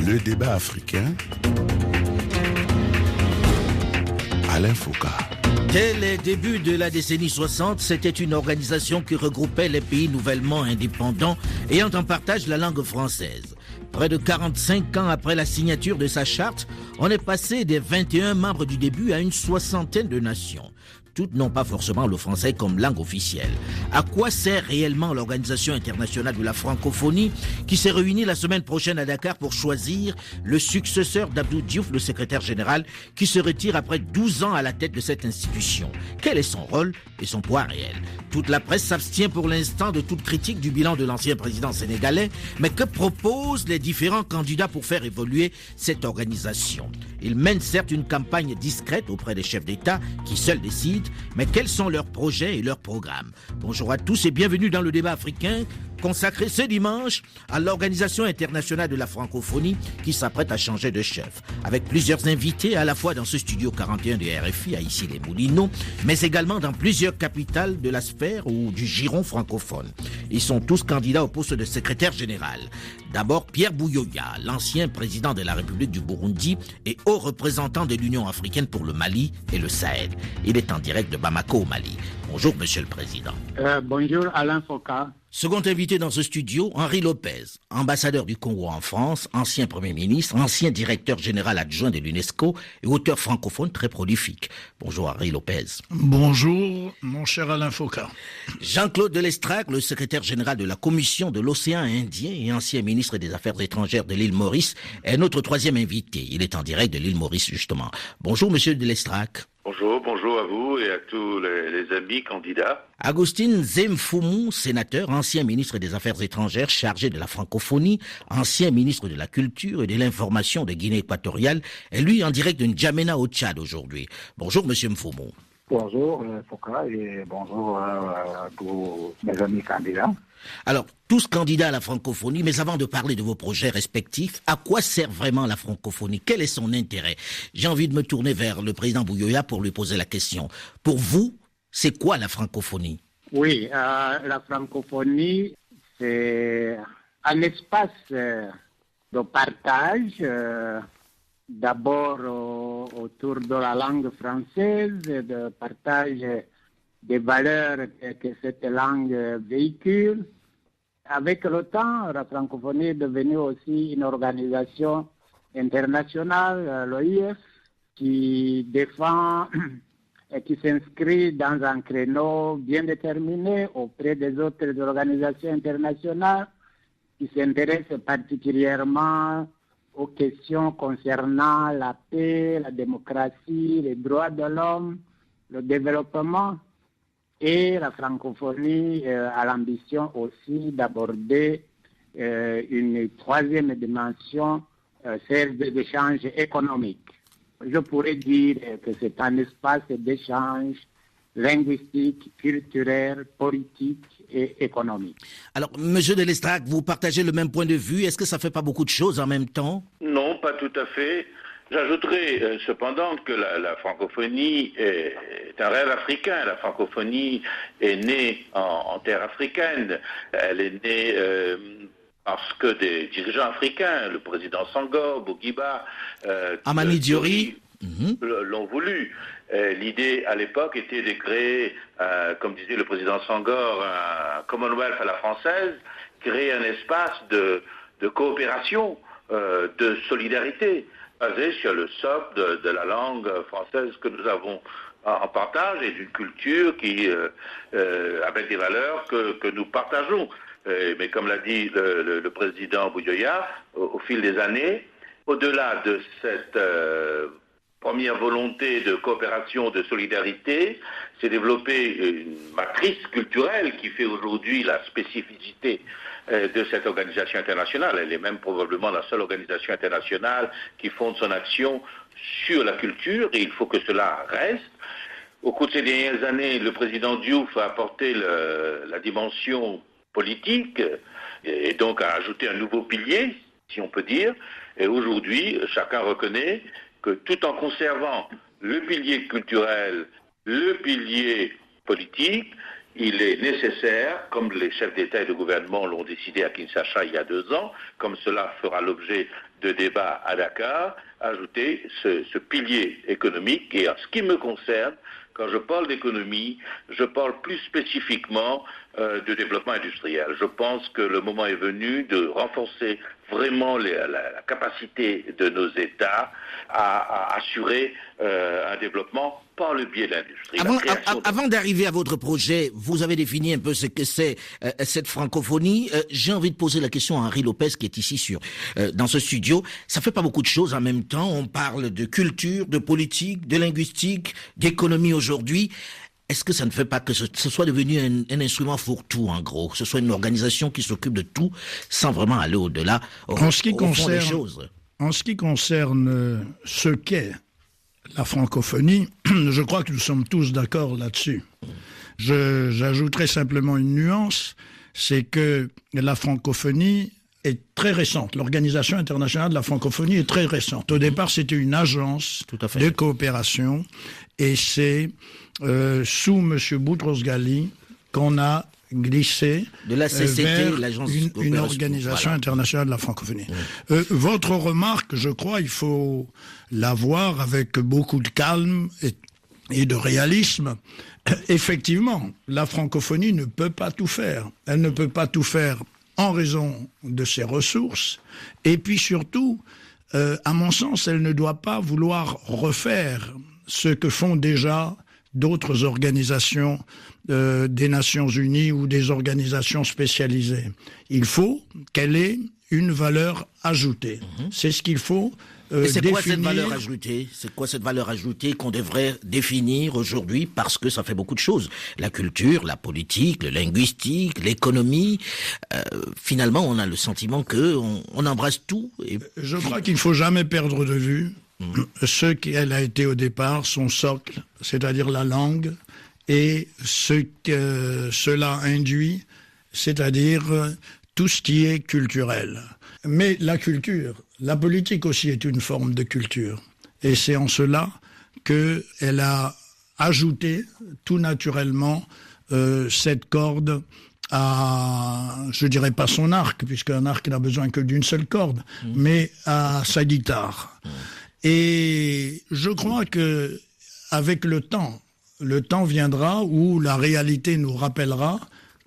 Le débat africain. Alain Foucault. Dès les débuts de la décennie 60, c'était une organisation qui regroupait les pays nouvellement indépendants ayant en partage la langue française. Près de 45 ans après la signature de sa charte, on est passé des 21 membres du début à une soixantaine de nations. Toutes n'ont pas forcément le français comme langue officielle. À quoi sert réellement l'Organisation internationale de la francophonie qui s'est réunie la semaine prochaine à Dakar pour choisir le successeur d'Abdou Diouf, le secrétaire général, qui se retire après 12 ans à la tête de cette institution? Quel est son rôle et son poids réel? Toute la presse s'abstient pour l'instant de toute critique du bilan de l'ancien président sénégalais, mais que proposent les différents candidats pour faire évoluer cette organisation? Ils mènent certes une campagne discrète auprès des chefs d'État qui seuls décident, mais quels sont leurs projets et leurs programmes? Bonjour à tous et bienvenue dans le débat africain consacré ce dimanche à l'Organisation internationale de la francophonie qui s'apprête à changer de chef. Avec plusieurs invités à la fois dans ce studio 41 de RFI à Issy-les-Moulineaux, mais également dans plusieurs capitales de la sphère ou du giron francophone. Ils sont tous candidats au poste de secrétaire général. D'abord Pierre Buyoya, l'ancien président de la République du Burundi et haut représentant de l'Union africaine pour le Mali et le Sahel. Il est en direct de Bamako au Mali. Bonjour Monsieur le Président. Bonjour Alain Foucault. Second invité dans ce studio, Henri Lopez, ambassadeur du Congo en France, ancien Premier ministre, ancien directeur général adjoint de l'UNESCO et auteur francophone très prolifique. Bonjour Henri Lopez. Bonjour mon cher Alain Foucault. Jean-Claude Delestrac, le secrétaire général de la Commission de l'Océan Indien et ancien ministre des Affaires étrangères de l'île Maurice, est notre troisième invité. Il est en direct de l'île Maurice justement. Bonjour Monsieur Delestrac. Bonjour à vous et à tous les amis candidats. Augustin Zemfoumou, sénateur, ancien ministre des Affaires étrangères chargé de la francophonie, ancien ministre de la Culture et de l'Information de Guinée équatoriale, est lui en direct de N'Djamena au Tchad aujourd'hui. Bonjour Monsieur Mfoumou. Bonjour Foucault et bonjour à tous mes amis candidats. Alors, tous candidats à la francophonie, mais avant de parler de vos projets respectifs, à quoi sert vraiment la francophonie? Quel est son intérêt? J'ai envie de me tourner vers le président Buyoya pour lui poser la question. Pour vous, c'est quoi la francophonie? Oui, la francophonie, c'est un espace de partage, d'abord autour de la langue française, de partage des valeurs que cette langue véhicule. Avec le temps, la francophonie est devenue aussi une organisation internationale, l'OIF, qui défend et qui s'inscrit dans un créneau bien déterminé auprès des autres organisations internationales qui s'intéressent particulièrement aux questions concernant la paix, la démocratie, les droits de l'homme, le développement. Et la francophonie a l'ambition aussi d'aborder une troisième dimension, celle de l'échange économique. Je pourrais dire que c'est un espace d'échange linguistique, culturel, politique et économique. Alors, Monsieur Delestrac, vous partagez le même point de vue. Est-ce que ça ne fait pas beaucoup de choses en même temps? Non, pas tout à fait. J'ajouterai cependant que la francophonie est un rêve africain. La francophonie est née en terre africaine. Elle est née parce que des dirigeants africains, le président Senghor, Bourguiba, Amani Diori, l'ont voulu. L'idée à l'époque était de créer, comme disait le président Senghor, un Commonwealth à la française, créer un espace de coopération, de solidarité, basé sur le socle de la langue française que nous avons en partage et d'une culture qui, avec des valeurs que nous partageons. Mais comme l'a dit le président Buyoya, au fil des années, au-delà de cette première volonté de coopération, de solidarité, s'est développée une matrice culturelle qui fait aujourd'hui la spécificité de cette organisation internationale. Elle est même probablement la seule organisation internationale qui fonde son action sur la culture, et il faut que cela reste. Au cours de ces dernières années, le président Diouf a apporté la dimension politique et donc a ajouté un nouveau pilier, si on peut dire. Et aujourd'hui, chacun reconnaît que tout en conservant le pilier culturel, le pilier politique, il est nécessaire, comme les chefs d'État et de gouvernement l'ont décidé à Kinshasa il y a 2 ans, comme cela fera l'objet de débats à Dakar, ajouter ce pilier économique. Et en ce qui me concerne, quand je parle d'économie, je parle plus spécifiquement de développement industriel. Je pense que le moment est venu de renforcer vraiment la capacité de nos États à assurer un développement par le biais de l'industrie. Avant d'arriver à votre projet, vous avez défini un peu ce que c'est cette francophonie. J'ai envie de poser la question à Henri Lopez qui est ici dans ce studio. Ça fait pas beaucoup de choses en même temps. On parle de culture, de politique, de linguistique, d'économie aujourd'hui. Est-ce que ça ne fait pas que ce soit devenu un instrument fourre-tout, en gros, que ce soit une organisation qui s'occupe de tout sans vraiment aller au-delà, au fond des choses? En ce qui concerne ce qu'est la francophonie, je crois que nous sommes tous d'accord là-dessus. J'ajouterai simplement une nuance, c'est que la francophonie est très récente. L'Organisation internationale de la francophonie est très récente. Au départ, c'était une agence de coopération et c'est sous M. Boutros-Ghali qu'on a glissé de la CCT, vers l'agence une organisation internationale de la francophonie. Votre remarque, je crois, il faut la voir avec beaucoup de calme et de réalisme. Effectivement, la francophonie ne peut pas tout faire. Elle ne peut pas tout faire en raison de ses ressources. Et puis surtout, à mon sens, elle ne doit pas vouloir refaire ce que font déjà d'autres organisations des Nations Unies ou des organisations spécialisées. Il faut qu'elle ait une valeur ajoutée. C'est ce qu'il faut Et c'est définir. quoi cette valeur ajoutée? C'est quoi cette valeur ajoutée qu'on devrait définir aujourd'hui, parce que ça fait beaucoup de choses. La culture, la politique, le linguistique, l'économie. Finalement, on a le sentiment que on embrasse tout. Et... Je crois qu'il ne faut jamais perdre de vue ce qu'elle a été au départ, son socle, c'est-à-dire la langue, et ce que cela induit, c'est-à-dire tout ce qui est culturel. Mais la culture, la politique aussi est une forme de culture. Et c'est en cela qu'elle a ajouté tout naturellement cette corde à, je dirais pas son arc, puisqu'un arc n'a besoin que d'une seule corde, mais à sa guitare. Et je crois que avec le temps viendra où la réalité nous rappellera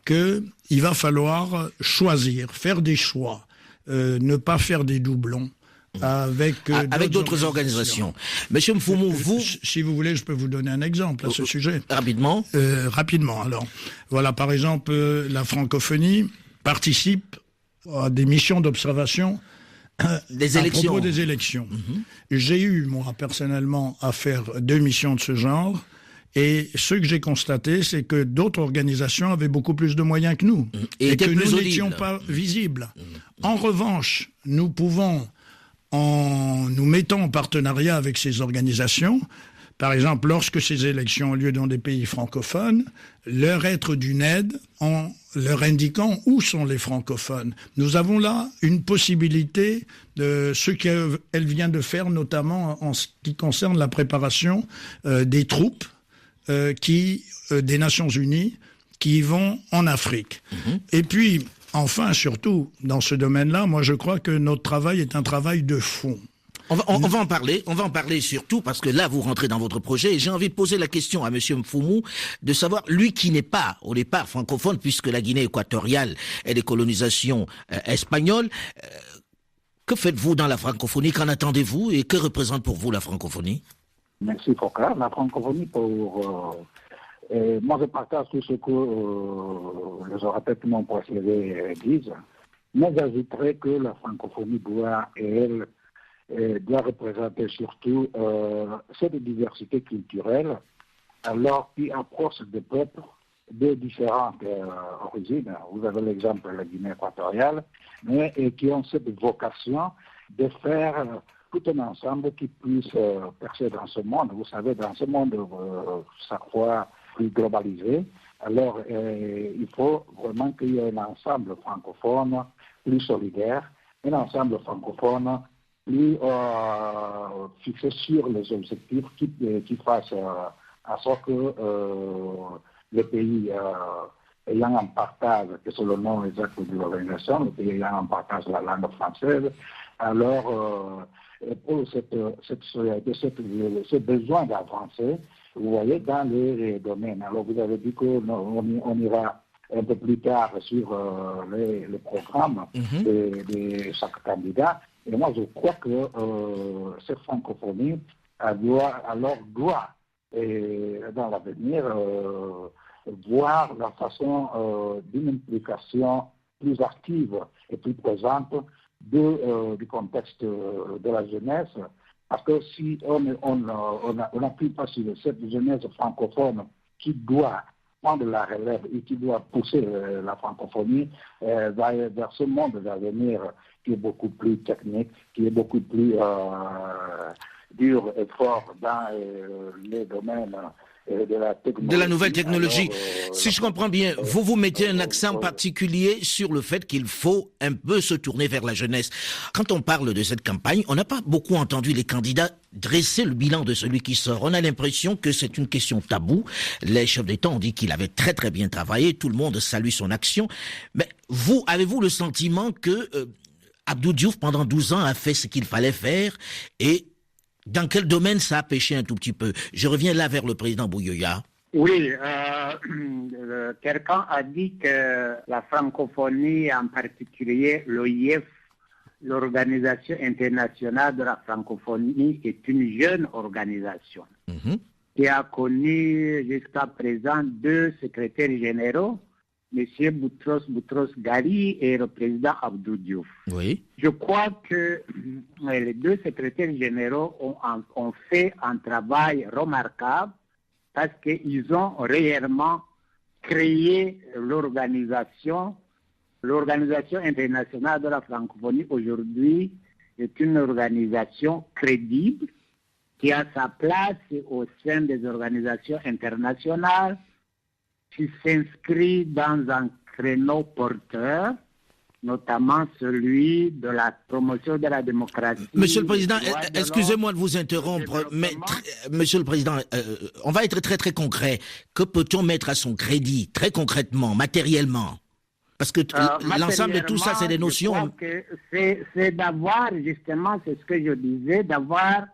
qu'il va falloir choisir, faire des choix, ne pas faire des doublons avec d'autres organisations. Monsieur Mfumu, vous... Si vous voulez, je peux vous donner un exemple à ce sujet. Rapidement. Rapidement, alors. Voilà, par exemple, la francophonie participe à des missions d'observation des élections. À propos des élections. J'ai eu, moi, personnellement, à faire 2 missions de ce genre. Et ce que j'ai constaté, c'est que d'autres organisations avaient beaucoup plus de moyens que nous. Et que nous n'étions pas visibles. En revanche, nous pouvons, en nous mettant en partenariat avec ces organisations, par exemple, lorsque ces élections ont lieu dans des pays francophones, leur être d'une aide en leur indiquant où sont les francophones. Nous avons là une possibilité de ce qu'elle vient de faire, notamment en ce qui concerne la préparation des troupes des Nations Unies qui vont en Afrique. Et puis, enfin, surtout, dans ce domaine-là, moi je crois que notre travail est un travail de fond. On va en parler surtout parce que là vous rentrez dans votre projet et j'ai envie de poser la question à monsieur Mfumu de savoir, lui qui n'est pas au départ francophone puisque la Guinée équatoriale est des colonisations espagnoles, que faites-vous dans la francophonie? Qu'en attendez-vous et que représente pour vous la francophonie? Merci Foka. La francophonie moi je partage tout ce que les orateurs qui m'ont précédé disent, mais j'ajouterais que la francophonie doit représenter surtout cette diversité culturelle, alors qui approche des peuples de différentes origines. Vous avez l'exemple de la Guinée équatoriale, mais qui ont cette vocation de faire tout un ensemble qui puisse percer dans ce monde. Vous savez, dans ce monde chaque fois plus globalisé, alors il faut vraiment qu'il y ait un ensemble francophone plus solidaire, un ensemble francophone plus fixé sur les objectifs qui fassent à ce que les pays ayant en partage, que c'est le nom exact de l'organisation, les pays ayant en partage la langue française, alors pour ce besoin d'avancer, vous voyez, dans les domaines. Alors vous avez dit qu'on ira un peu plus tard sur les programmes de chaque candidat. Et moi, je crois que cette francophonie doit, dans l'avenir, voir la façon d'une implication plus active et plus présente du contexte de la jeunesse. Parce que si on n'appuie pas sur cette jeunesse francophone qui doit prendre la relève et qui doit pousser la francophonie vers ce monde d'avenir qui est beaucoup plus technique, qui est beaucoup plus dur et fort dans les domaines de la nouvelle technologie. Si je comprends bien, vous mettez un accent particulier sur le fait qu'il faut un peu se tourner vers la jeunesse. Quand on parle de cette campagne, on n'a pas beaucoup entendu les candidats dresser le bilan de celui qui sort. On a l'impression que c'est une question taboue. Les chefs d'État ont dit qu'il avait très très bien travaillé. Tout le monde salue son action. Mais vous, avez-vous le sentiment que Abdou Diouf, pendant 12 ans, a fait ce qu'il fallait faire et dans quel domaine ça a pêché un tout petit peu? Je reviens là vers le président Bouyoya. Oui, quelqu'un a dit que la francophonie, en particulier l'OIF, l'Organisation internationale de la francophonie, est une jeune organisation qui a connu jusqu'à présent 2 secrétaires généraux, M. Boutros Ghali et le président Abdou Diouf. Oui. Je crois que les 2 secrétaires généraux ont fait un travail remarquable parce qu'ils ont réellement créé l'organisation. L'Organisation internationale de la francophonie aujourd'hui est une organisation crédible qui a sa place au sein des organisations internationales, qui s'inscrit dans un créneau porteur, notamment celui de la promotion de la démocratie. Monsieur le Président, excusez-moi de vous interrompre, mais Monsieur le Président, on va être très très concret. Que peut-on mettre à son crédit, très concrètement, matériellement? Parce que l'ensemble de tout ça, c'est des notions. C'est d'avoir, justement, c'est ce que je disais, d'avoir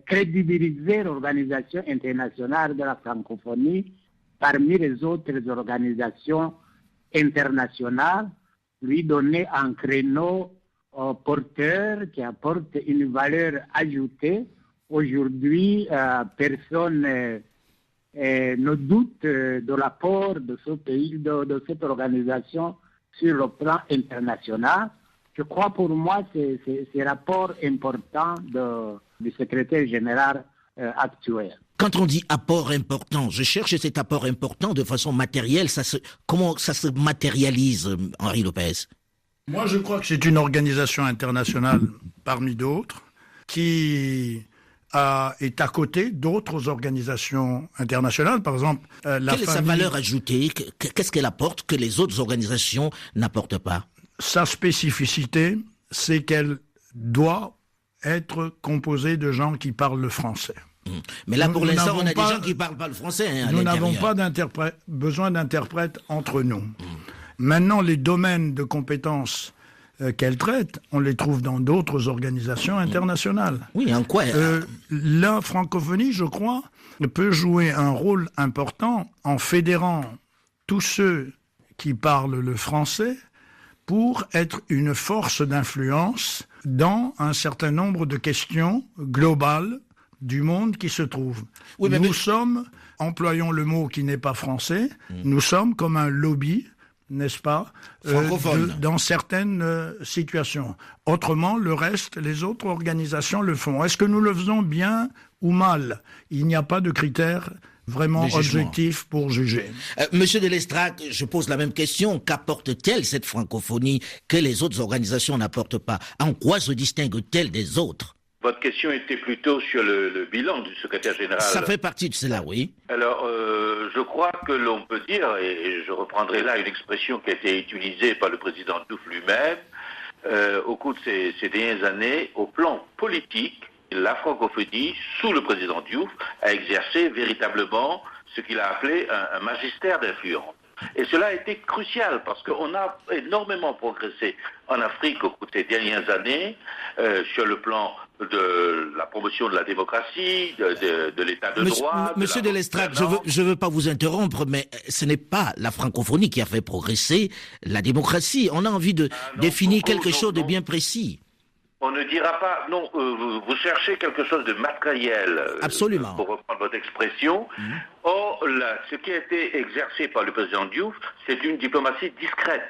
crédibilisé l'Organisation internationale de la francophonie parmi les autres organisations internationales, lui donner un créneau porteur qui apporte une valeur ajoutée. Aujourd'hui, personne ne doute de l'apport de ce pays, de cette organisation sur le plan international. Je crois pour moi c'est rapport important du secrétaire général actuel. Quand on dit apport important, je cherche cet apport important de façon matérielle. Comment ça se matérialise, Henri Lopez? Moi, je crois que c'est une organisation internationale parmi d'autres qui est à côté d'autres organisations internationales. Par exemple, quelle est sa valeur ajoutée? Qu'est-ce qu'elle apporte que les autres organisations n'apportent pas? Sa spécificité, c'est qu'elle doit être composée de gens qui parlent le français. Mais là, pour l'instant, on a des gens qui ne parlent pas le français. Nous n'avons pas besoin d'interprètes entre nous. Maintenant, les domaines de compétences qu'elle traite, on les trouve dans d'autres organisations internationales. Oui, en quoi la francophonie, je crois, peut jouer un rôle important en fédérant tous ceux qui parlent le français pour être une force d'influence dans un certain nombre de questions globales du monde qui se trouve. Oui, nous sommes, employons le mot qui n'est pas français, nous sommes comme un lobby, n'est-ce pas, dans certaines situations. Autrement, le reste, les autres organisations le font. Est-ce que nous le faisons bien ou mal? Il n'y a pas de critères vraiment objectif pour juger. Monsieur de Lestrac, je pose la même question. Qu'apporte-t-elle cette francophonie que les autres organisations n'apportent pas? En quoi se distingue-t-elle des autres? Votre question était plutôt sur le bilan du secrétaire général. Ça fait partie de cela, oui. Alors, je crois que l'on peut dire, et je reprendrai là une expression qui a été utilisée par le président Diouf lui-même, au cours de ces dernières années, au plan politique, la francophonie, sous le président Diouf, a exercé véritablement ce qu'il a appelé un magistère d'influence. Et cela a été crucial parce qu'on a énormément progressé en Afrique au cours des dernières années sur le plan de la promotion de la démocratie, de l'état de droit. Monsieur de l'Estrade, je veux pas vous interrompre, mais ce n'est pas la francophonie qui a fait progresser la démocratie. On a envie de définir quelque chose de bien précis. On ne dira pas, non, vous cherchez quelque chose de matériel. Absolument. Pour reprendre votre expression. Or, ce qui a été exercé par le président Diouf, c'est une diplomatie discrète.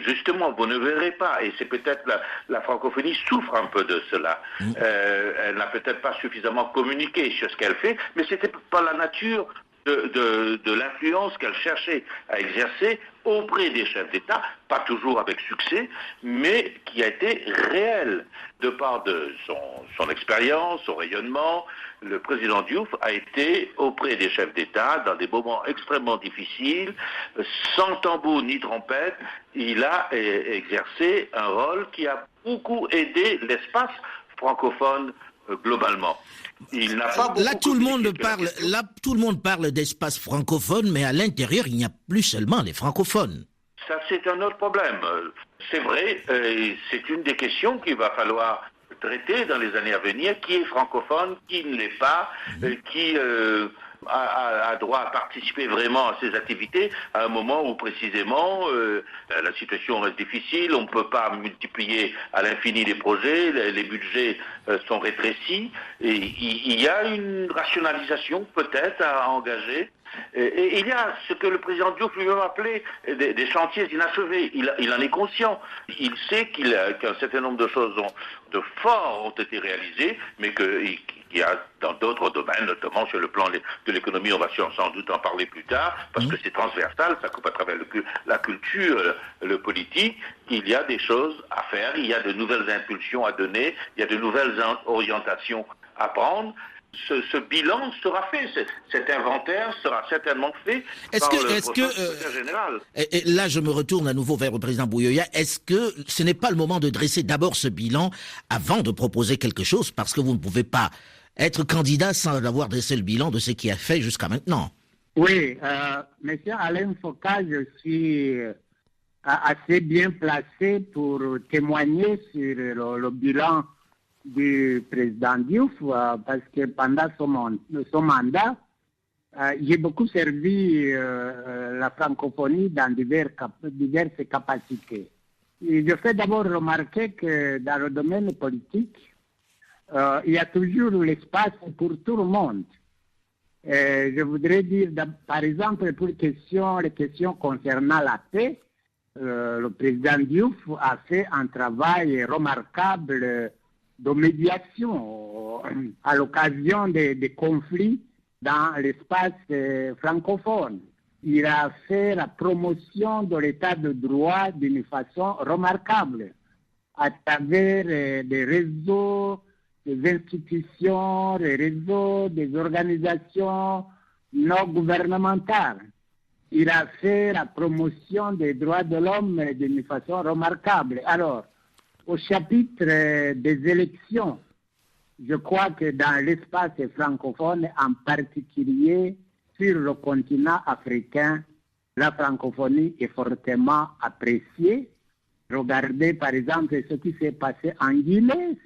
Justement, vous ne verrez pas, et c'est peut-être la francophonie souffre un peu de cela. Elle n'a peut-être pas suffisamment communiqué sur ce qu'elle fait, mais c'était pas la nature de l'influence qu'elle cherchait à exercer auprès des chefs d'État, pas toujours avec succès, mais qui a été réelle. De par de son expérience, son rayonnement, le président Diouf a été auprès des chefs d'État dans des moments extrêmement difficiles, sans tambour ni trompette. Il a exercé un rôle qui a beaucoup aidé l'espace francophone globalement. Il n'a pas beaucoup tout le monde parle d'espace francophone, mais à l'intérieur, il n'y a plus seulement les francophones. Ça, c'est un autre problème. C'est vrai, c'est une des questions qu'il va falloir traiter dans les années à venir. Qui est francophone, qui ne l'est pas, qui a droit à participer vraiment à ces activités à un moment où précisément la situation reste difficile, on ne peut pas multiplier à l'infini les projets, les budgets sont rétrécis, et il y a une rationalisation peut-être à engager. Et il y a ce que le président Diouf lui-même appelait des chantiers inachevés. Il en est conscient. Il sait qu'un certain nombre de choses de forts ont été réalisées, mais qu'il y a dans d'autres domaines, notamment sur le plan de l'économie, on va sans doute en parler plus tard, parce que c'est transversal, ça coupe à travers la culture, le politique. Il y a des choses à faire, il y a de nouvelles impulsions à donner, il y a de nouvelles orientations à prendre. Ce bilan sera fait, cet inventaire sera certainement fait par le secrétaire général. Et là, je me retourne à nouveau vers le président Bouyoya. Est-ce que ce n'est pas le moment de dresser d'abord ce bilan avant de proposer quelque chose, parce que vous ne pouvez pas être candidat sans avoir dressé le bilan de ce qui a fait jusqu'à maintenant? Oui, monsieur Alain Foka, je suis assez bien placé pour témoigner sur le bilan du président Diouf, parce que pendant son mandat, j'ai beaucoup servi la francophonie dans diverses capacités. Et je fais d'abord remarquer que dans le domaine politique, il y a toujours l'espace pour tout le monde. Je voudrais dire, par exemple, pour les questions concernant la paix, le président Diouf a fait un travail remarquable de médiation à l'occasion des conflits dans l'espace francophone. Il a fait la promotion de l'état de droit d'une façon remarquable à travers des réseaux, des institutions, des réseaux, des organisations non gouvernementales. Il a fait la promotion des droits de l'homme d'une façon remarquable. Alors, au chapitre des élections, je crois que dans l'espace francophone, en particulier sur le continent africain, la francophonie est fortement appréciée. Regardez par exemple ce qui s'est passé en Guinée.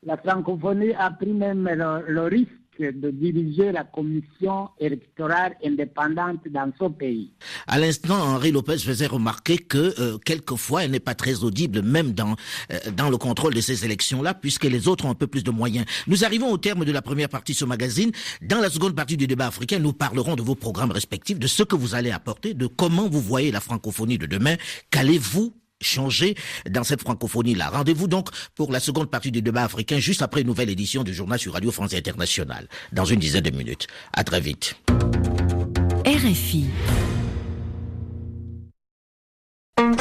La francophonie a pris même le risque de diriger la commission électorale indépendante dans son pays. À l'instant, Henri Lopez faisait remarquer que quelquefois, elle n'est pas très audible, même dans le contrôle de ces élections-là, puisque les autres ont un peu plus de moyens. Nous arrivons au terme de la première partie de ce magazine. Dans la seconde partie du débat africain, nous parlerons de vos programmes respectifs, de ce que vous allez apporter, de comment vous voyez la francophonie de demain. Qu'allez-vous changer dans cette francophonie-là? Rendez-vous donc pour la seconde partie du débat africain, juste après une nouvelle édition du journal sur Radio France Internationale, dans une dizaine de minutes. À très vite. RFI.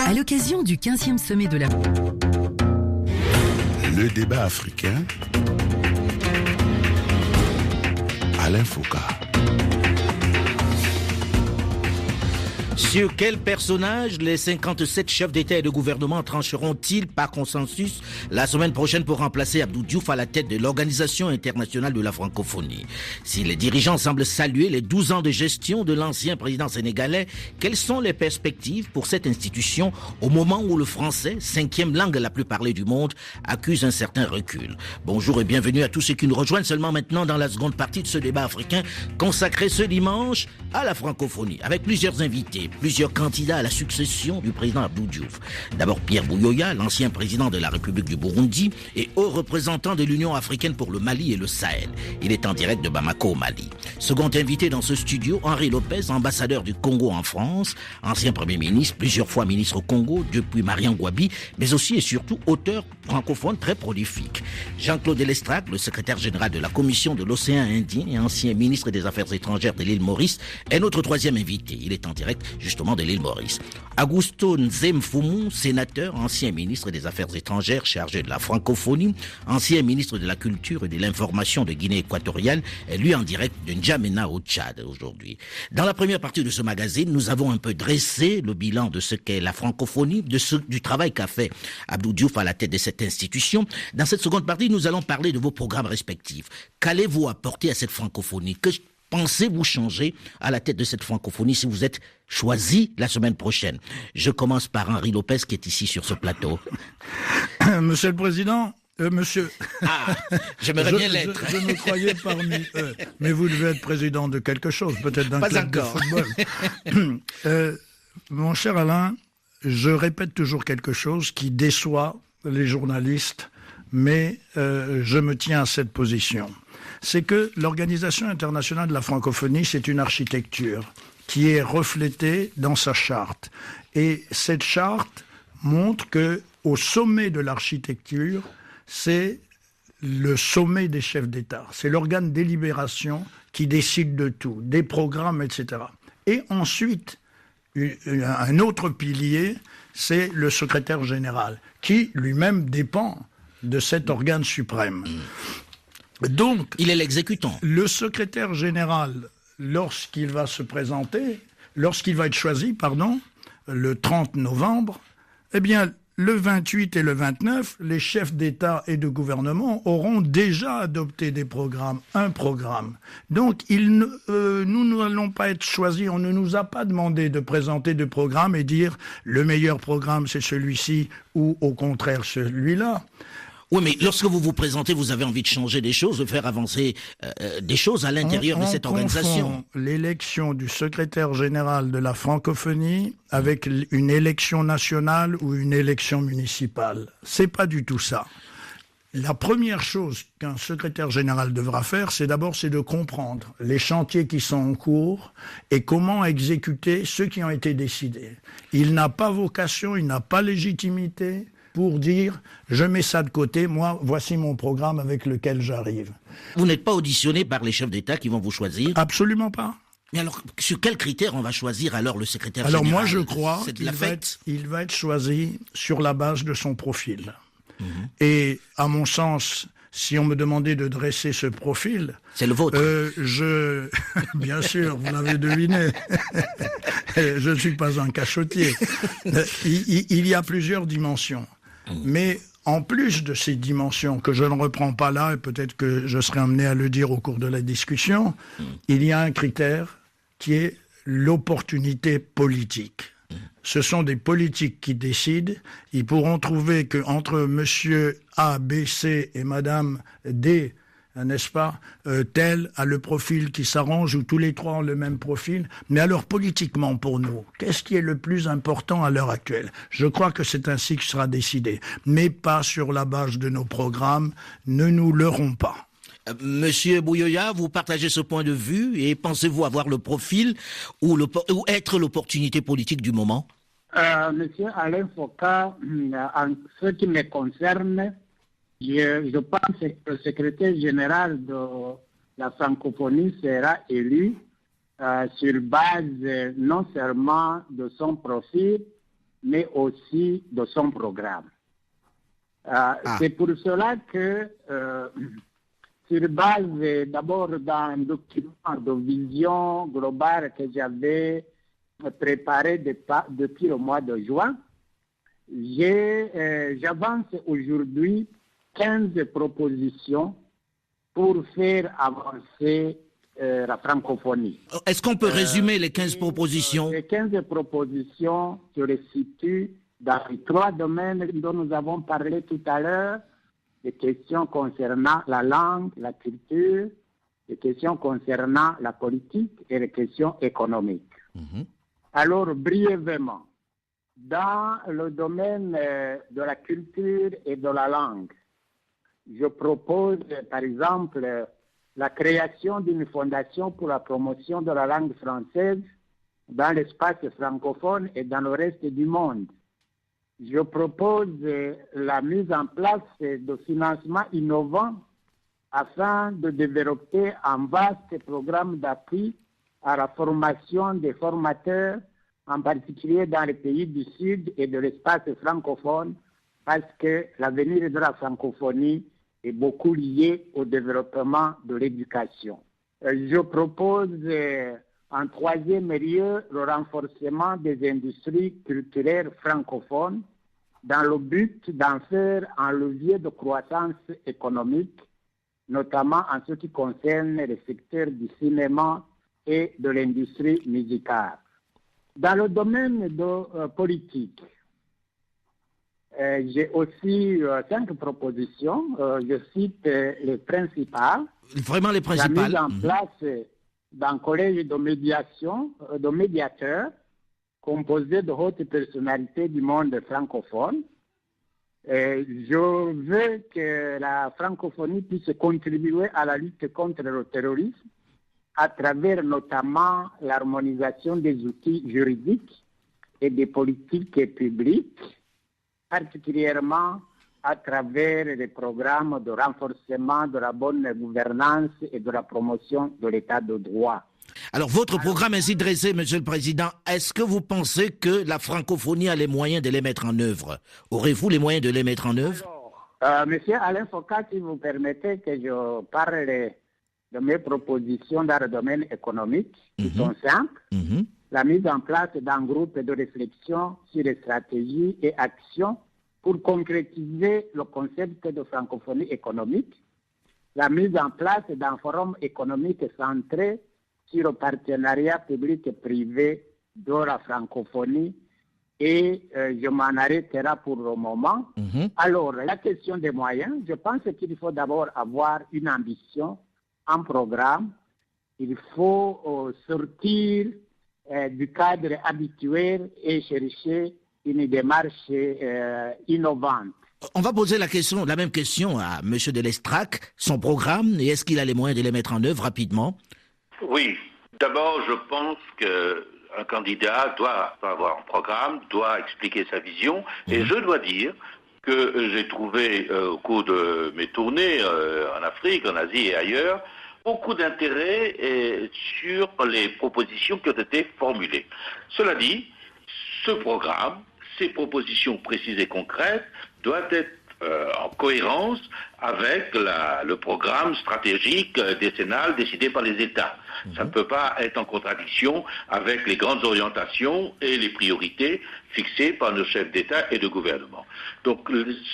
À l'occasion du 15e sommet de la... Le débat africain. Alain Foka. Sur quel personnage les 57 chefs d'État et de gouvernement trancheront-ils par consensus la semaine prochaine pour remplacer Abdou Diouf à la tête de l'Organisation internationale de la francophonie? Si les dirigeants semblent saluer les 12 ans de gestion de l'ancien président sénégalais, quelles sont les perspectives pour cette institution au moment où le français, 5e langue la plus parlée du monde, accuse un certain recul? Bonjour et bienvenue à tous ceux qui nous rejoignent seulement maintenant dans la seconde partie de ce débat africain consacré ce dimanche à la francophonie, avec plusieurs invités, plusieurs candidats à la succession du président Abdou Diouf. D'abord Pierre Buyoya, l'ancien président de la République du Burundi et haut représentant de l'Union africaine pour le Mali et le Sahel. Il est en direct de Bamako au Mali. Second invité dans ce studio, Henri Lopez, ambassadeur du Congo en France, ancien Premier ministre, plusieurs fois ministre au Congo, depuis Marian Gouabi, mais aussi et surtout auteur francophone très prolifique. Jean-Claude Lestrac, le secrétaire général de la Commission de l'Océan Indien et ancien ministre des Affaires étrangères de l'île Maurice, est notre troisième invité. Il est en direct justement de l'île Maurice. Augusto Nzemfumu, sénateur, ancien ministre des Affaires étrangères chargé de la francophonie, ancien ministre de la Culture et de l'Information de Guinée équatoriale, est lui en direct de N'Djamena au Tchad aujourd'hui. Dans la première partie de ce magazine, nous avons un peu dressé le bilan de ce qu'est la francophonie, du travail qu'a fait Abdou Diouf à la tête de cette institution. Dans cette seconde partie, nous allons parler de vos programmes respectifs. Qu'allez-vous apporter à cette francophonie? Que pensez-vous changer à la tête de cette francophonie si vous êtes choisi la semaine prochaine? Je commence par Henri Lopez qui est ici sur ce plateau. Monsieur le Président, monsieur... Ah, j'aimerais bien l'être. Je me croyais parmi eux. Mais vous devez être président de quelque chose, peut-être d'un club de football. Mon cher Alain, je répète toujours quelque chose qui déçoit les journalistes, mais je me tiens à cette position. C'est que l'Organisation internationale de la francophonie, c'est une architecture qui est reflétée dans sa charte. Et cette charte montre que au sommet de l'architecture, c'est le sommet des chefs d'État. C'est l'organe de délibération qui décide de tout, des programmes, etc. Et ensuite, un autre pilier, c'est le secrétaire général, qui lui-même dépend de cet organe suprême. Donc, il est l'exécutant. Le secrétaire général, lorsqu'il va être choisi, le 30 novembre, eh bien, le 28 et le 29, les chefs d'État et de gouvernement auront déjà adopté un programme. Donc, nous n'allons pas être choisis, on ne nous a pas demandé de présenter de programme et dire le meilleur programme c'est celui-ci ou au contraire celui-là. Oui, mais lorsque vous vous présentez, vous avez envie de changer des choses, de faire avancer des choses à l'intérieur de cette organisation. On confond l'élection du secrétaire général de la francophonie avec une élection nationale ou une élection municipale. C'est pas du tout ça. La première chose qu'un secrétaire général devra faire, c'est de comprendre les chantiers qui sont en cours et comment exécuter ceux qui ont été décidés. Il n'a pas vocation, il n'a pas légitimité pour dire « je mets ça de côté, moi, voici mon programme avec lequel j'arrive ». Vous n'êtes pas auditionné par les chefs d'État qui vont vous choisir? Absolument pas. Mais alors, sur quels critères on va choisir alors le secrétaire général? Alors moi, je crois qu'il va être choisi sur la base de son profil. Et à mon sens, si on me demandait de dresser ce profil... C'est le vôtre. Bien sûr, vous l'avez deviné. Je ne suis pas un cachotier. Il y a plusieurs dimensions. Mais en plus de ces dimensions, que je ne reprends pas là, et peut-être que je serai amené à le dire au cours de la discussion, il y a un critère qui est l'opportunité politique. Ce sont des politiques qui décident. Ils pourront trouver qu'entre monsieur A, B, C et madame D, n'est-ce pas, tel a le profil qui s'arrange, ou tous les trois ont le même profil. Mais alors, politiquement, pour nous, qu'est-ce qui est le plus important à l'heure actuelle? Je crois que c'est ainsi que sera décidé. Mais pas sur la base de nos programmes. Ne nous leurrons pas. Monsieur Buyoya, vous partagez ce point de vue et pensez-vous avoir le profil ou être l'opportunité politique du moment? Monsieur Alain Foka, en ce qui me concerne, je pense que le secrétaire général de la francophonie sera élu sur base non seulement de son profil, mais aussi de son programme. C'est pour cela que, sur base d'abord d'un document de vision globale que j'avais préparé depuis le mois de juin. J'avance aujourd'hui 15 propositions pour faire avancer la francophonie. Est-ce qu'on peut résumer les 15 propositions? Les 15 propositions se situent dans les 3 domaines dont nous avons parlé tout à l'heure, les questions concernant la langue, la culture, les questions concernant la politique et les questions économiques. Alors, brièvement, dans le domaine de la culture et de la langue, je propose, par exemple, la création d'une fondation pour la promotion de la langue française dans l'espace francophone et dans le reste du monde. Je propose la mise en place de financements innovants afin de développer un vaste programme d'appui à la formation des formateurs, en particulier dans les pays du Sud et de l'espace francophone, parce que l'avenir de la francophonie est beaucoup lié au développement de l'éducation. Je propose en 3e lieu le renforcement des industries culturelles francophones dans le but d'en faire un levier de croissance économique, notamment en ce qui concerne le secteur du cinéma et de l'industrie musicale. Dans le domaine de politique, j'ai aussi 5 propositions. Je cite les principales. Vraiment les principales. La mise en place d'un collège de médiation, de médiateurs, composé de hautes personnalités du monde francophone. Je veux que la francophonie puisse contribuer à la lutte contre le terrorisme à travers notamment l'harmonisation des outils juridiques et des politiques publiques, particulièrement à travers les programmes de renforcement de la bonne gouvernance et de la promotion de l'état de droit. Alors, votre programme ainsi dressé, Monsieur le Président, est-ce que vous pensez que la francophonie a les moyens de les mettre en œuvre? Aurez-vous les moyens de les mettre en œuvre? Monsieur Alain Foucault, si vous permettez que je parle de mes propositions dans le domaine économique, qui sont simples. La mise en place d'un groupe de réflexion sur les stratégies et actions pour concrétiser le concept de francophonie économique. La mise en place d'un forum économique centré sur le partenariat public et privé de la francophonie. Et je m'en arrêterai pour le moment. Alors, la question des moyens, je pense qu'il faut d'abord avoir une ambition, un programme. Il faut sortir du cadre habituel et chercher une démarche innovante. On va poser la même question à M. Delestrac, son programme, et est-ce qu'il a les moyens de les mettre en œuvre rapidement? Oui. D'abord, je pense qu'un candidat doit avoir un programme, doit expliquer sa vision, et je dois dire que j'ai trouvé au cours de mes tournées en Afrique, en Asie et ailleurs, beaucoup d'intérêt sur les propositions qui ont été formulées. Cela dit, ce programme, ces propositions précises et concrètes doivent être en cohérence avec le programme stratégique décennal décidé par les États. Ça ne peut pas être en contradiction avec les grandes orientations et les priorités fixées par nos chefs d'État et de gouvernement. Donc,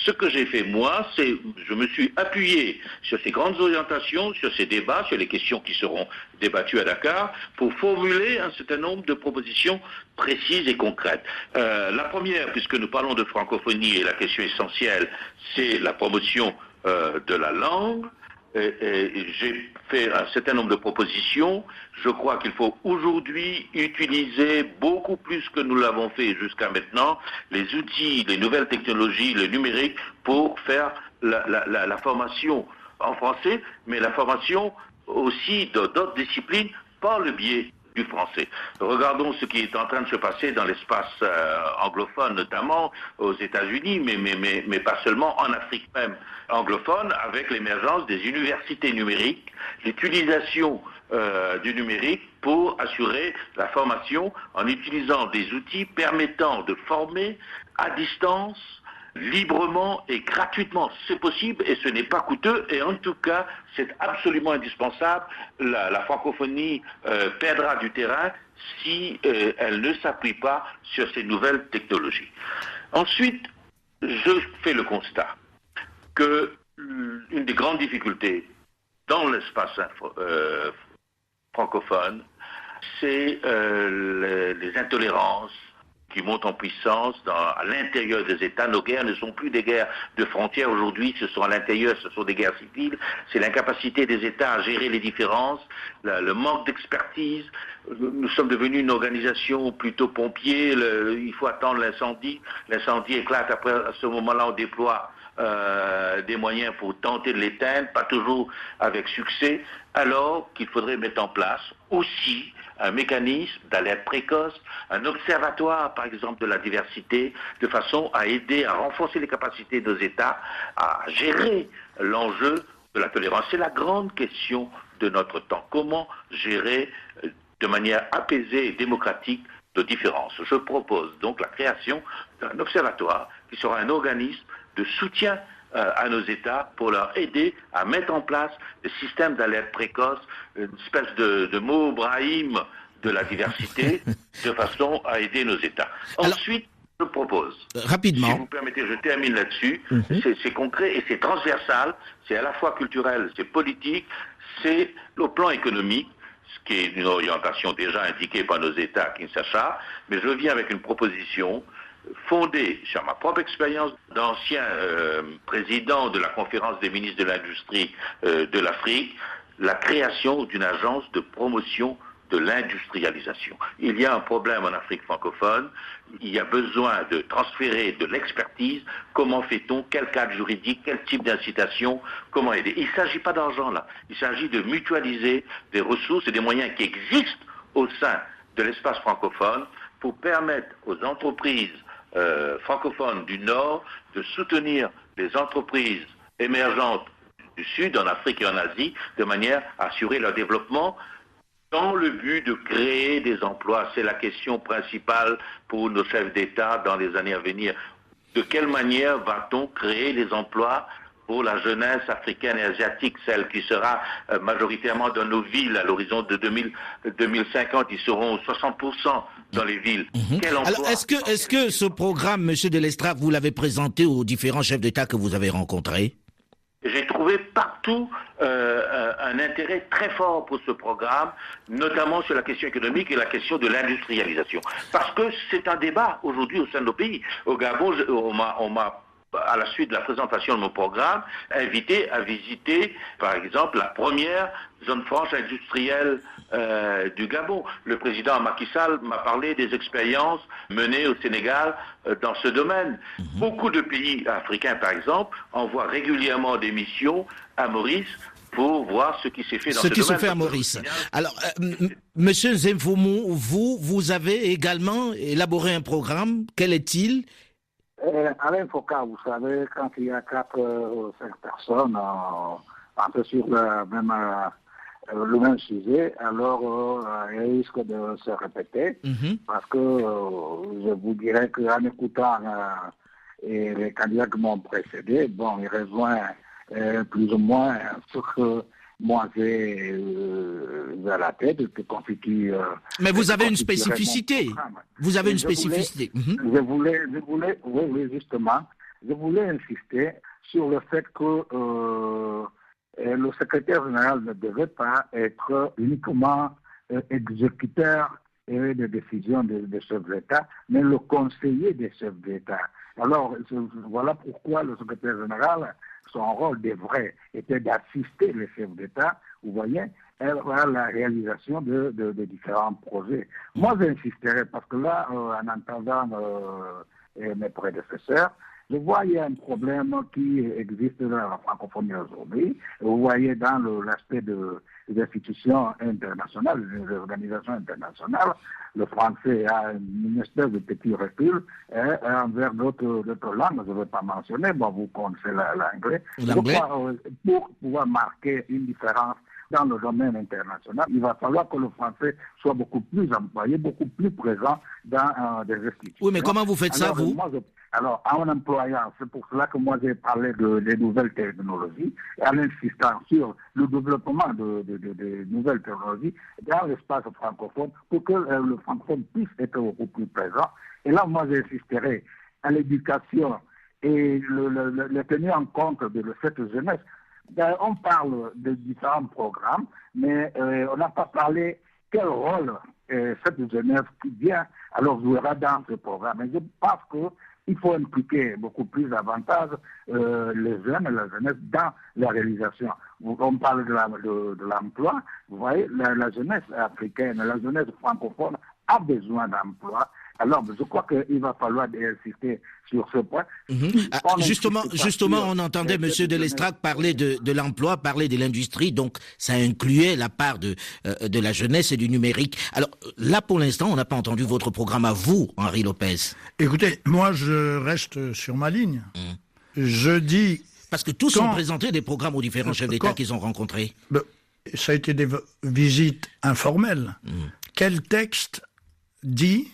ce que j'ai fait, moi, c'est je me suis appuyé sur ces grandes orientations, sur ces débats, sur les questions qui seront débattues à Dakar, pour formuler un certain nombre de propositions précises et concrètes. La première, puisque nous parlons de francophonie et la question essentielle, c'est la promotion de la langue. J'ai fait un certain nombre de propositions. Je crois qu'il faut aujourd'hui utiliser beaucoup plus que nous l'avons fait jusqu'à maintenant les outils, les nouvelles technologies, le numérique pour faire la formation en français, mais la formation aussi d'autres disciplines par le biais du français. Regardons ce qui est en train de se passer dans l'espace anglophone, notamment aux États-Unis, mais pas seulement, en Afrique même anglophone, avec l'émergence des universités numériques, l'utilisation du numérique pour assurer la formation en utilisant des outils permettant de former à distance librement et gratuitement. C'est possible et ce n'est pas coûteux et en tout cas, c'est absolument indispensable. La francophonie perdra du terrain si elle ne s'appuie pas sur ces nouvelles technologies. Ensuite, je fais le constat que une des grandes difficultés dans l'espace francophone, c'est les intolérances qui montent en puissance à l'intérieur des États. Nos guerres ne sont plus des guerres de frontières aujourd'hui, ce sont à l'intérieur, ce sont des guerres civiles. C'est l'incapacité des États à gérer les différences, le manque d'expertise. Nous sommes devenus une organisation plutôt pompier, il faut attendre l'incendie. L'incendie éclate, après à ce moment-là on déploie des moyens pour tenter de l'éteindre, pas toujours avec succès, alors qu'il faudrait mettre en place aussi un mécanisme d'alerte précoce, un observatoire par exemple de la diversité, de façon à aider à renforcer les capacités de nos États à gérer l'enjeu de la tolérance. C'est la grande question de notre temps. Comment gérer de manière apaisée et démocratique nos différences? Je propose donc la création d'un observatoire qui sera un organisme de soutien à nos États pour leur aider à mettre en place des systèmes d'alerte précoce, une espèce de mot Brahim de la diversité, de façon à aider nos États. Ensuite, je propose, rapidement, si vous permettez, je termine là-dessus, c'est concret et c'est transversal, c'est à la fois culturel, c'est politique, c'est au plan économique, ce qui est une orientation déjà indiquée par nos États à Kinshasa, mais je viens avec une proposition fondée sur ma propre expérience d'ancien président de la conférence des ministres de l'industrie de l'Afrique, la création d'une agence de promotion de l'industrialisation. Il y a un problème en Afrique francophone, il y a besoin de transférer de l'expertise. Comment fait-on? Quel cadre juridique? Quel type d'incitation? Comment aider? Il ne s'agit pas d'argent là, il s'agit de mutualiser des ressources et des moyens qui existent au sein de l'espace francophone pour permettre aux entreprises francophones du Nord de soutenir les entreprises émergentes du Sud, en Afrique et en Asie, de manière à assurer leur développement dans le but de créer des emplois. C'est la question principale pour nos chefs d'État dans les années à venir. De quelle manière va-t-on créer les emplois pour la jeunesse africaine et asiatique, celle qui sera majoritairement dans nos villes à l'horizon de 2050, ils seront 60% dans les villes. Quel emploi? Alors, est-ce que ce programme, Monsieur Delestrac, vous l'avez présenté aux différents chefs d'État que vous avez rencontrés? J'ai trouvé partout un intérêt très fort pour ce programme, notamment sur la question économique et la question de l'industrialisation. Parce que c'est un débat aujourd'hui au sein de nos pays. Au Gabon, on m'a à la suite de la présentation de mon programme, invité à visiter, par exemple, la première zone franche industrielle du Gabon. Le président Macky Sall m'a parlé des expériences menées au Sénégal dans ce domaine. Beaucoup de pays africains, par exemple, envoient régulièrement des missions à Maurice pour voir ce qui s'est fait dans ce domaine. Ce qui se fait à Maurice. Alors, Monsieur Zemfoumou, vous avez également élaboré un programme. Quel est-il? Alain Foucault, vous savez, quand il y a 4 ou 5 personnes un peu sur le même sujet, alors il risque de se répéter, parce que je vous dirais qu'en écoutant les candidats qui m'ont précédé, bon, il rejoint plus ou moins ce que moi j'ai à la tête, qui constitue... Mais vous avez une spécificité. Vous avez une spécificité. Je voulais, oui, justement, je voulais insister sur le fait que le secrétaire général ne devait pas être uniquement exécuteur des décisions des chefs d'État, mais le conseiller des chefs d'État. Alors, voilà pourquoi le secrétaire général, son rôle devrait être d'assister les chefs d'État, vous voyez, à la réalisation de différents projets. Moi, j'insisterai, parce que là, en entendant mes prédécesseurs, je vois qu'il y a un problème qui existe dans la francophonie aujourd'hui. Vous voyez dans l'aspect des institutions internationales, des organisations internationales, le français a une espèce de petit recul envers d'autres langues, je ne vais pas mentionner, bon, vous connaissez l'anglais. Pour pouvoir marquer une différence dans le domaine international, il va falloir que le français soit beaucoup plus employé, beaucoup plus présent dans des institutions. Oui, mais comment vous faites ça, vous? Alors, en employant, c'est pour cela que moi j'ai parlé des nouvelles technologies, et en insistant sur le développement de nouvelles technologies dans l'espace francophone pour que le francophone puisse être beaucoup plus présent. Et là, moi j'insisterai à l'éducation et le tenir en compte de cette jeunesse. On parle de différents programmes, mais on n'a pas parlé quel rôle cette jeunesse qui vient alors jouera dans ce programme. Et je pense qu'il faut impliquer beaucoup plus davantage les jeunes et la jeunesse dans la réalisation. On parle de l'emploi, vous voyez, la jeunesse africaine, la jeunesse francophone a besoin d'emploi. Alors, je crois qu'il va falloir insister sur ce point. Justement, on entendait M. Delestrac parler de l'emploi, parler de l'industrie, donc ça incluait la part de la jeunesse et du numérique. Alors là, pour l'instant, on n'a pas entendu votre programme à vous, Henri Lopez. Écoutez, moi, je reste sur ma ligne. Je dis... Parce que tous ont présenté des programmes aux différents chefs d'État qu'ils ont rencontrés. Ça a été des visites informelles. Quel texte dit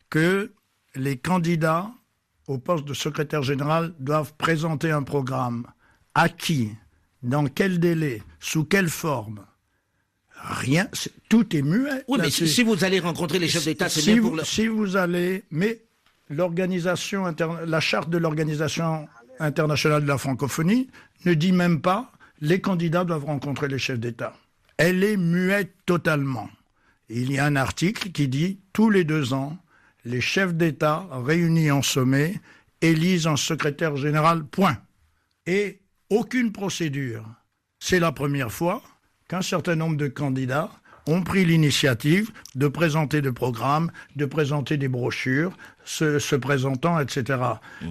que les candidats au poste de secrétaire général doivent présenter un programme? À qui? Dans quel délai? Sous quelle forme? Rien. Tout est muet. Oui, mais si vous allez rencontrer les chefs d'État, c'est bien pour... Si vous allez... Mais l'organisation la charte de l'Organisation internationale de la francophonie ne dit même pas les candidats doivent rencontrer les chefs d'État. Elle est muette totalement. Il y a un article qui dit tous les 2 ans, les chefs d'État réunis en sommet élisent un secrétaire général, point. Et aucune procédure. C'est la première fois qu'un certain nombre de candidats ont pris l'initiative de présenter des programmes, de présenter des brochures, se présentant, etc.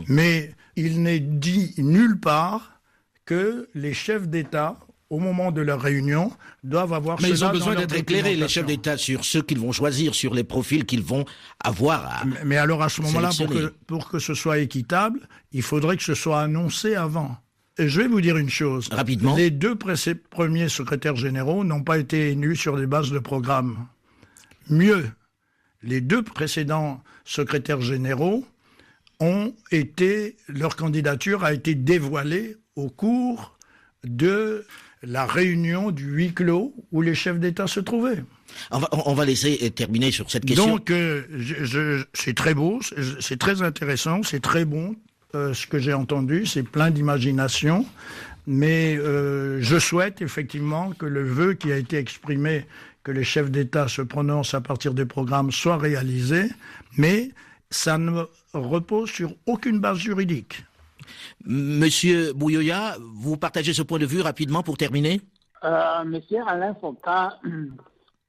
Mais il n'est dit nulle part que les chefs d'État, au moment de leur réunion, doivent avoir cela. Mais ils ont besoin d'être éclairés, les chefs d'État, sur ceux qu'ils vont choisir, sur les profils qu'ils vont avoir à... Mais alors, à ce moment-là, pour que ce soit équitable, il faudrait que ce soit annoncé avant. Et je vais vous dire une chose. Rapidement. Les 2 premiers secrétaires généraux n'ont pas été élus sur des bases de programme. Mieux, les 2 précédents secrétaires généraux leur candidature a été dévoilée au cours de la réunion du huis clos où les chefs d'État se trouvaient. On va laisser terminer sur cette question. Donc, c'est très beau, c'est très intéressant, c'est très bon ce que j'ai entendu, c'est plein d'imagination, mais je souhaite effectivement que le vœu qui a été exprimé, que les chefs d'État se prononcent à partir des programmes, soit réalisé, mais ça ne repose sur aucune base juridique. Monsieur Bouyoya, vous partagez ce point de vue rapidement pour terminer? Monsieur Alain Foucault,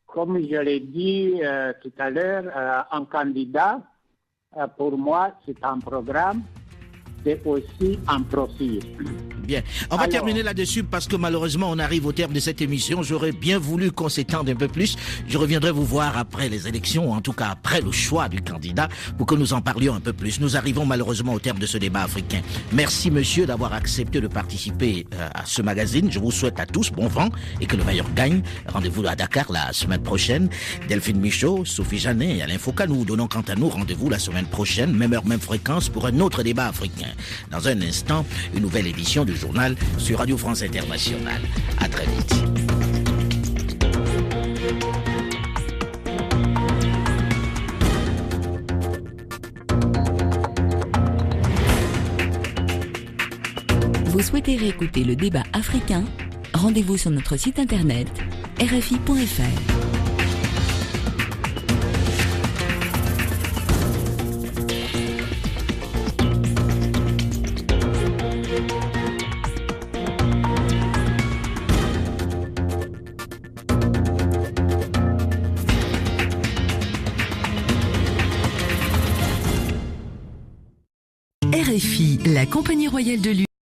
comme je l'ai dit tout à l'heure, un candidat, pour moi, c'est un programme, c'est aussi un profil. Bien. On va terminer là-dessus parce que malheureusement, on arrive au terme de cette émission. J'aurais bien voulu qu'on s'étende un peu plus. Je reviendrai vous voir après les élections, ou en tout cas après le choix du candidat, pour que nous en parlions un peu plus. Nous arrivons malheureusement au terme de ce débat africain. Merci, monsieur, d'avoir accepté de participer à ce magazine. Je vous souhaite à tous bon vent et que le meilleur gagne. Rendez-vous à Dakar la semaine prochaine. Delphine Michaud, Sophie Janet et Alain Foucault, nous vous donnons quant à nous rendez-vous la semaine prochaine, même heure, même fréquence, pour un autre débat africain. Dans un instant, une nouvelle édition du journal sur Radio France Internationale. À très vite. Vous souhaitez réécouter le débat africain? Rendez-vous sur notre site internet rfi.fr. RFI, la Compagnie royale de luxe.